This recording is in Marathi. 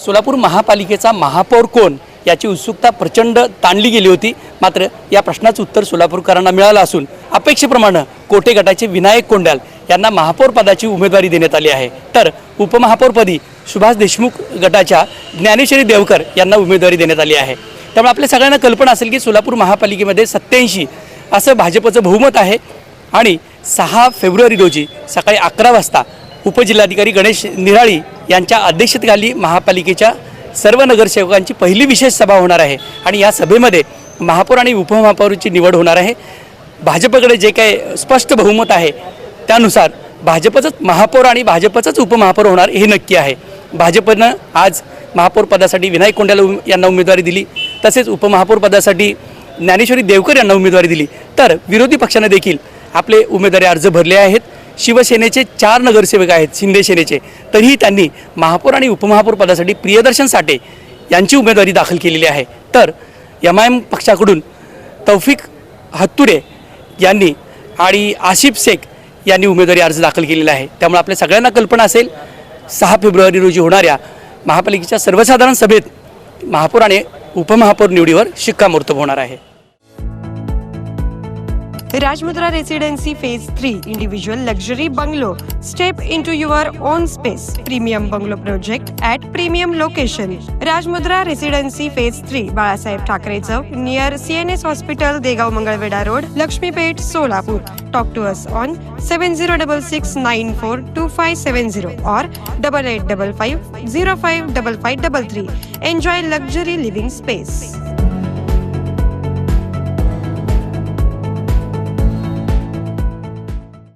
सोलापूर महापालिकेचा महापौर कोण याची उत्सुकता प्रचंड ताणली गेली होती। मात्र या प्रश्नाचं उत्तर सोलापूरकरांना मिळालं असून अपेक्षेप्रमाणे कोटे गटाचे विनायक कोंडाल यांना महापौर पदाची उमेदवारी देण्यात आली आहे। तर उपमहापौरपदी सुभाष देशमुख गटाच्या ज्ञानेश्वरी देवकर यांना उमेदवारी देण्यात आली आहे। त्यामुळे आपल्या सगळ्यांना कल्पना असेल की सोलापूर महापालिकेमध्ये 87 असं भाजपचं बहुमत आहे आणि 6 फेब्रुवारी रोजी सकाळी 11 वाजता उपजिल्हाधिकारी गणेश निराळी यांच्या अध्यक्षतेखाली महापालिकेच्या सर्व नगरसेवकांची पहिली विशेष सभा होणार आहे आणि या सभेमध्ये महापौर आणि उपमहापौराची निवड होणार आहे। भाजपकडे जे काही स्पष्ट बहुमत आहे त्यानुसार भाजपचंच महापौर आणि भाजपचंच उपमहापौर होणार हे नक्की आहे। भाजपनं आज महापौर पदासाठी विनायक कोंडाल यांना उमेदवारी दिली, तसेच उपमहापौर पदासाठी ज्ञानेश्वरी देवकर यांना उमेदवारी दिली। तर विरोधी पक्षाने देखील आपले उमेदवारी अर्ज भरले आहेत। शिवसेनेचे 4 नगरसेवक आहेत शिंदे सेनेचे, तरीही त्यांनी महापौर आणि उपमहापौर पदासाठी प्रियदर्शन साठे यांची उमेदवारी दाखल केलेली आहे। तर MIM पक्षाकडून तौफिक हत्तुरे यांनी आणि आसिफ शेख यांनी उमेदवारी अर्ज दाखल केलेला आहे। त्यामुळे आपल्या सगळ्यांना कल्पना असेल 6 फेब्रुवारी रोजी होणाऱ्या महापालिकेच्या सर्वसाधारण सभेत महापौर आणि उपमहापौर निवडीवर शिक्कामोर्तब होणार आहे। Rajmudra Residency Phase 3 Individual Luxury Bungalow. Step into your own space. Premium Bungalow Project at Premium Location. Rajmudra Residency Phase 3 Balasaheb Thackeray चौक near CNS Hospital, Degaon Mangalvedha road, Laxmipeth, Solapur. Talk to us on 7066942570 or 8855055533. Enjoy luxury living space.